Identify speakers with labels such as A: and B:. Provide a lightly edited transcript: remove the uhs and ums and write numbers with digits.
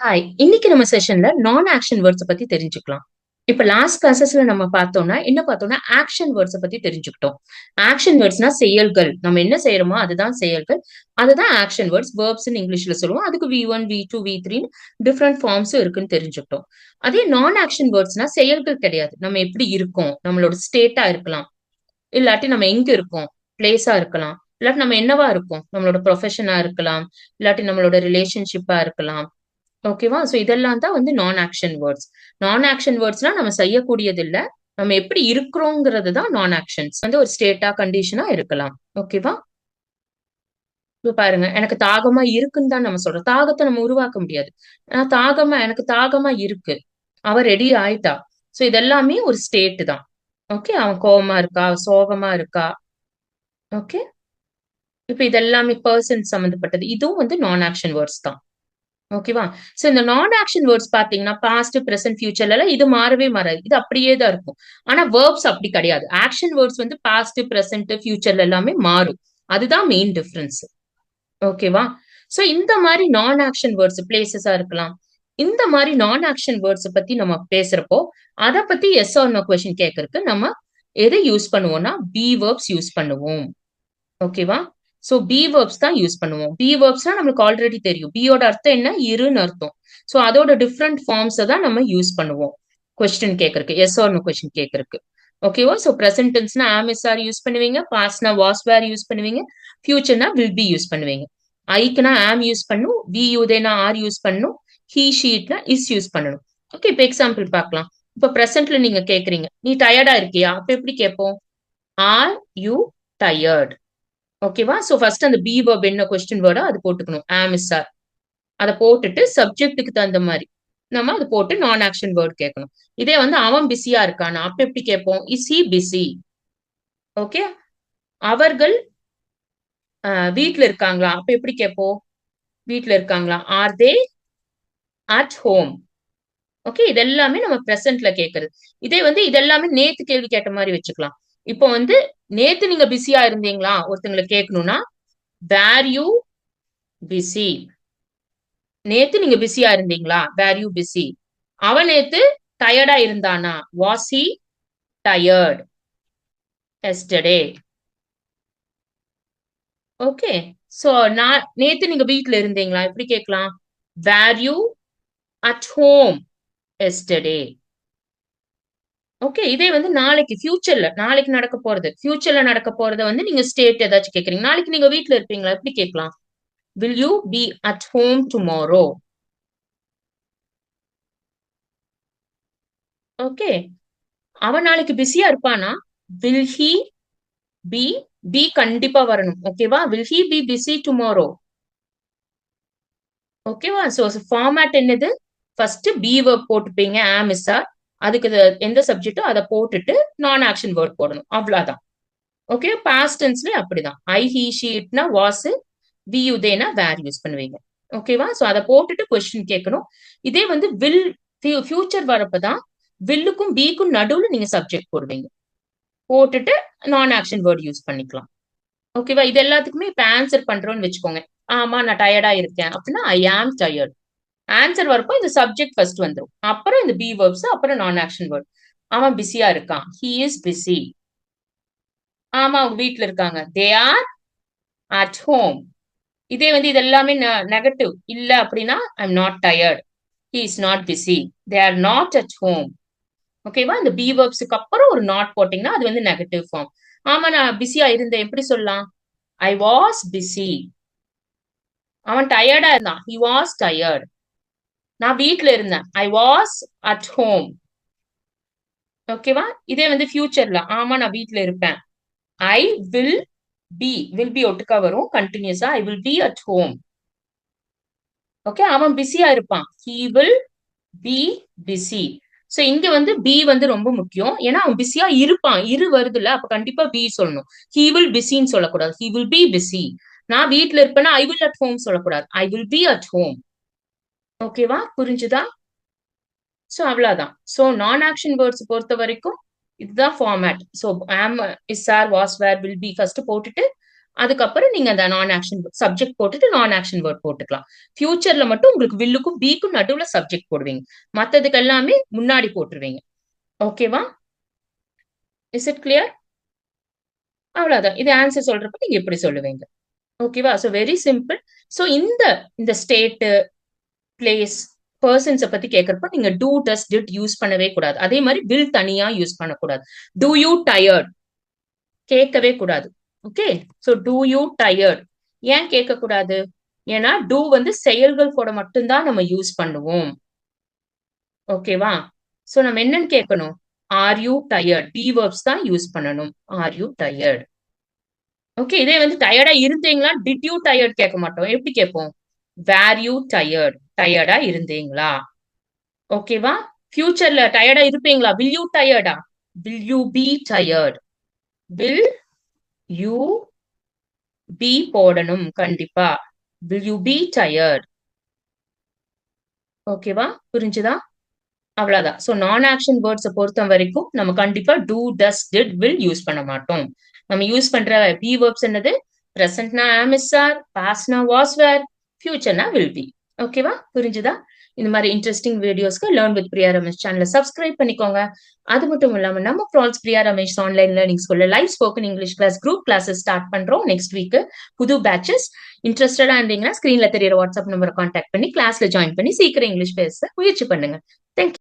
A: Hi. இன்னைக்கு நம்ம செஷன்ல நான் ஆக்ஷன் வேர்ட்ஸ் பத்தி தெரிஞ்சுக்கலாம். இப்ப லாஸ்ட் கிளாஸஸ்ல நம்ம பார்த்தோம்னா, என்ன பார்த்தோம்னா, ஆக்ஷன் வேர்ட்ஸ பத்தி தெரிஞ்சுக்கிட்டோம். ஆக்ஷன் வேர்ட்ஸ்னா செயல்கள். நம்ம என்ன செய்றோமோ அதுதான் செயல்கள். அதுதான் ஆக்ஷன் வேர்ட்ஸ். வெர்ப்ஸ்ன்னு இங்கிலீஷ்ல சொல்லுவோம். அதுக்கு V1, V2, V3ன்னு டிஃபரெண்ட் ஃபார்ம்ஸும் இருக்குன்னு தெரிஞ்சுக்கிட்டோம். அதே நான் ஆக்ஷன் வேர்ட்ஸ்னா செயல்கள் கிடையாது. நம்ம எப்படி இருக்கோம்? நம்மளோட ஸ்டேட்டா இருக்கலாம். இல்லாட்டி நம்ம எங்க இருக்கோம்? பிளேஸா இருக்கலாம். இல்லாட்டி நம்ம என்னவா இருக்கோம்? நம்மளோட ப்ரொஃபஷனா இருக்கலாம். இல்லாட்டி நம்மளோட ரிலேஷன்ஷிப்பா இருக்கலாம். ஓகேவா? சோ இதெல்லாம் தான் வந்து நான் ஆக்ஷன் வேர்ட்ஸ். நான் ஆக்ஷன் வேர்ட்ஸ்னா நம்ம செய்யக்கூடியது இல்ல. நம்ம எப்படி இருக்கிறோங்கிறது தான் நான் ஆக்ஷன்ஸ். வந்து ஒரு ஸ்டேட்டா, கண்டிஷனா இருக்கலாம். ஓகேவா? இப்ப பாருங்க, எனக்கு தாகமா இருக்குன்னு தான் நம்ம சொல்றோம். தாகத்த நம்ம உருவாக்க முடியாது. எனக்கு தாகமா இருக்கு. அவ ரெடி ஆயிட்டா. சோ இதெல்லாமே ஒரு ஸ்டேட் தான். ஓகே. அவன் கோவமா இருக்கா? சோகமா இருக்கா? ஓகே. இப்ப இதெல்லாமே பெர்சன் சம்மந்தப்பட்டது. இதுவும் வந்து நான் ஆக்ஷன் வேர்ட்ஸ் தான். ஓகேவா? சோ இந்த நான் ஆக்ஷன் வேர்ட்ஸ் பாத்தீங்கன்னா, பாஸ்ட், பிரசன்ட், ஃபியூச்சர்ல எல்லாம் இது மாறவே மாறாது. இது அப்படியே தான் இருக்கும். ஆனா வெர்ப்ஸ் அப்படி கிடையாது. ஆக்ஷன் வேர்ட்ஸ் வந்து பாஸ்ட், பிரசன்ட், ஃபியூச்சர்ல எல்லாமே மாறும். அதுதான் மெயின் டிஃபரன்ஸ். ஓகேவா? சோ இந்த மாரி நான் ஆக்ஷன் வேர்ட்ஸ் பிளேஸஸா இருக்கலாம். இந்த மாரி நான் ஆக்ஷன் வேர்ட்ஸ் பத்தி நம்ம பேசுறப்போ, அத பத்தி எஸ் ஆர் நோ கொஸ்டின் கேட்கறதுக்கு நம்ம எதை யூஸ் பண்ணுவோம்னா, பி வெர்ப்ஸ் யூஸ் பண்ணுவோம். ஓகேவா? சோ பி வெர்ப்ஸ் தான் யூஸ் பண்ணுவோம். பி வெர்ப்ஸ்னா நம்மளுக்கு ஆல்ரெடி தெரியும். பி யோட அர்த்தம் என்ன? இருன்னு அர்த்தம். சோ அதோட டிஃபரெண்ட் ஃபார்ம்ஸ தான் நம்ம யூஸ் பண்ணுவோம். கொஸ்டின் கேட்கறக்கு. எஸ் ஆர் நோ கொஸ்டின் கேட்கறக்கு. ஓகேவா? சோ பிரசன்ட் டென்ஸ்னா ஆம், இஸ், ஆர் யூஸ் பண்ணுவீங்க. பாஸ்ட்னா வாஸ், வேர் யூஸ் பண்ணுவீங்க. ஃபியூச்சர்னா வில் பி யூஸ் பண்ணுவீங்க. ஐக்குனா ஆம் யூஸ் பண்ணும். வி யூதேனா ஆர் யூஸ் பண்ணும். ஹி ஷீட்னா இஸ் யூஸ் பண்ணணும். ஓகே, இப்ப எக்ஸாம்பிள் பார்க்கலாம். இப்ப பிரசன்ட்ல நீங்க கேக்குறீங்க. நீ டயர்டா இருக்கியா? அப்ப எப்படி கேட்போம்? R you tired? ஓகேவா? சோ ஃபர்ஸ்ட் அந்த பி வெர்ப் என்ன கொஸ்டின் வேர்டோ அது போட்டுக்கணும். ஆம், இஸ், ஆர். அத போட்டுட்டு சப்ஜெக்ட்டுக்கு தகுந்த மாதிரி நம்ம அது போட்டு நான் ஆக்ஷன் வேர்ட் கேட்கணும். இதே வந்து அவன் பிஸியா இருக்கானா அப்ப எப்படி கேட்போம்? Is he busy? ஓகே. அவர்கள் வீட்ல இருக்காங்களா? அப்ப எப்படி கேட்போம்? வீட்ல இருக்காங்களா? Are they at home? Okay. இது எல்லாமே நம்ம பிரசன்ட்ல கேட்கறது. இதே வந்து இதெல்லாமே நேத்து கேள்வி கேட்ட மாதிரி வச்சுக்கலாம். இப்போ வந்து நேத்து நீங்க பிஸியா இருந்தீங்களா ஒருத்தங்களை கேட்கணும்னா, வேர் யூ பிஸி? நேத்து நீங்க பிஸியா இருந்தீங்களா? Were you busy? அவன் நேத்து டயர்டா இருந்தானா? Was he tired yesterday? Okay. So நான் நேத்து நீங்க வீட்ல இருந்தீங்களா? எப்படி கேட்கலாம்? Were you at home yesterday? Okay. இதே வந்து நாளைக்கு ஃபியூச்சர்ல நாளைக்கு நடக்க போறது. ஃபியூச்சர்ல நடக்க போறத வந்து நீங்க ஸ்டேட் ஏதாச்சும் கேக்குறீங்க. நாளைக்கு நீங்க வீட்ல இருப்பீங்களா? எப்படி கேட்கலாம்? Will you be at home tomorrow? Okay. அவன் நாளைக்கு பிஸியா இருப்பானா? Will he B? பி கண்டிப்பா வரணும். ஓகேவா? Will he be busy tomorrow? ஓகேவா? சோ ஃபார்மேட் என்னது? ஃபர்ஸ்ட் பி வெர்ப் போட்டுப்பீங்க. Am, is, R. அதுக்கு எந்த சப்ஜெக்டோ அதை போட்டுட்டு நான் ஆக்ஷன் வேர்ட் போடணும். அவ்வளவுதான். ஓகே. பாஸ்ட் டென்ஸ்லயும் அப்படிதான். ஐ, ஹி, ஷி, இட்னா வாஸ், வி யூ தேனா வேர் யூஸ் பண்ணுவீங்க. ஓகேவா? சோ அதை போட்டுட்டு கொஸ்டின் கேட்கணும். இதே வந்து வில் ஃபியூச்சர் வரப்பதான் வில்லுக்கும் பிக்கும் நடுவுல நீங்க சப்ஜெக்ட் போடுவீங்க. போட்டுட்டு நான் ஆக்ஷன் வேர்ட் யூஸ் பண்ணிக்கலாம். ஓகேவா? இது எல்லாத்துக்குமே இப்ப ஆன்சர் பண்றோம்னு வச்சுக்கோங்க. ஆமா நான் டயர்டா இருக்கேன் அப்படின்னா ஐ ஆம் டயர்ட். ஆன்சர் வரப்போ இந்த சப்ஜெக்ட் ஃபர்ஸ்ட் வந்துரும். அப்புறம் இந்த பி வெர்ப்ஸ், அப்புறம் நான் ஆக்ஷன் வேர்ட். அவன் பிஸியா இருக்கான். He is busy. ஆமா அவங்க வீட்ல இருக்காங்க. They are at home. இதே வந்து இது எல்லாமே நெகட்டிவ் இல்ல அப்படின்னா I am not tired. He is not busy. They are not at home. ஓகேவா? இந்த பி வெர்ப்ஸ்க்கு அப்புறம் ஒரு நாட் போட்டீங்கன்னா அது வந்து நெகட்டிவ் ஃபார்ம். ஆமா நான் பிஸியா இருந்தேன். எப்படி சொல்லலாம்? I was busy. அவன் டயர்டா இருந்தான். He was tired. நான் வீட்ல இருந்தேன். I was at home. ஓகேவா? இதே வந்து ஃபியூச்சர்ல ஆமா நான் வீட்ல இருப்பேன். I will be. Will be ஒட்டுக்கா வரும் கண்டினியூஸா. I will be at home. Okay. அவன் பிஸியா இருப்பான். He will be busy. So இங்க வந்து பி வந்து ரொம்ப முக்கியம். ஏன்னா அவன் பிஸியா இருப்பான். இரு வருதுல்ல அப்ப கண்டிப்பா பி சொல்லணும். ஹி வில் பிஸின்னு சொல்லக்கூடாது. He will be busy. நான் வீட்ல இருப்பேன்னா ஐ வில் அட் ஹோம் சொல்லக்கூடாது. I will be at home. ஓகேவா? புரிஞ்சுதா? சோ அவ்வளவுதான். சோ நான் ஆக்ஷன் வேர்ட்ஸ் பொறுத்த வரைக்கும் இதுதான் format. So am, is, are, was, were, will be first போட்டுட்டு அதுக்கப்புறம் நீங்க அந்த நான் ஆக்ஷன் சப்ஜெக்ட் போட்டுட்டு நான் ஆக்ஷன் வேர்ட் போட்டுக்கலாம். ஃபியூச்சர்ல மட்டும் உங்களுக்கு வில்லுக்கும் பிக்கும் நடுவுல சப்ஜெக்ட் போடுவீங்க. மத்ததுக்கு எல்லாமே முன்னாடி போட்டுருவீங்க. ஓகேவா? Is it clear? அவ்வளவுதான். இது ஆன்சர் சொல்றப்ப நீங்க இப்படி சொல்லுவீங்க. ஓகேவா? So very simple. சோ இந்த ஸ்டேட், பிளேஸ், பர்சன்ஸ பத்தி கேட்கறப்ப நீங்க டூ, டஸ், டிட் யூஸ் பண்ணவே கூடாது. அதே மாதிரி வில் தனியா யூஸ் பண்ணக்கூடாது. டூ யூ டயர்ட் கேட்கவே கூடாது. Okay, so do you tired ஏன் கேட்க கூடாது? ஏன்னா டூ வந்து செயல்கள் கூட மட்டும்தான் நம்ம யூஸ் பண்ணுவோம். ஓகேவா? சோ நம்ம என்னன்னு கேட்கணும்? Are you tired? Be verbs தான் யூஸ் பண்ணணும். Are you tired? ஓகே, இதே வந்து டயர்டா இருந்தீங்களா டிட் யூ டயர்ட் கேட்க மாட்டோம். எப்படி கேட்போம்? Were you tired? டயர்டா இருந்தீங்களா? ஓகேவா? ஃபியூச்சர்ல டயர்டா இருப்பீங்களா? வில் யூ டயர்டா? Will you be tired? Will you be போடணும் கண்டிப்பா. Will you be tired? ஓகேவா? புரிஞ்சுதா? அவ்வளவுதான். சோ நான் ஆக்ஷன் வேர்ட்ஸை பொறுத்த வரைக்கும் நம்ம கண்டிப்பா do, does, did, will use பண்ண மாட்டோம். நம்ம யூஸ் பண்ற பி வேர்ப்ஸ் என்னது? பிரசன்ட்னா ஆம், இஸ், ஆர், பாஸ்ட்னா வாஸ், வேர், ஃபியூச்சர்னா வில் பி. ஓகேவா? புரிஞ்சுதா? இந்த மாதிரி இன்ட்ரெஸ்டிங் வீடியோஸ்க்கு லேர்ன் வித் பிரியா ரமேஷ் சேனலை சப்ஸ்கிரைப் பண்ணிக்கோங்க. அது மட்டும் இல்லாம நம்ம ஃப்ரான்ஸ் பிரியா ரமேஷ் ஆன்லைன் லேர்னிங் ஸ்கூல்ல live spoken English class group classes start பண்றோம் நெக்ஸ்ட் வீக். புது பேட்சஸ். இன்ட்ரெஸ்டடா இருந்தீங்கன்னா ஸ்கிரீன்ல தெரியற வாட்ஸ்அப் நம்பரை கான்டாக்ட் பண்ணி கிளாஸ்ல ஜாயின் பண்ணி சீக்கிரம் இங்கிலீஷ் பேச முயற்சி பண்ணுங்க. தேங்க்யூ.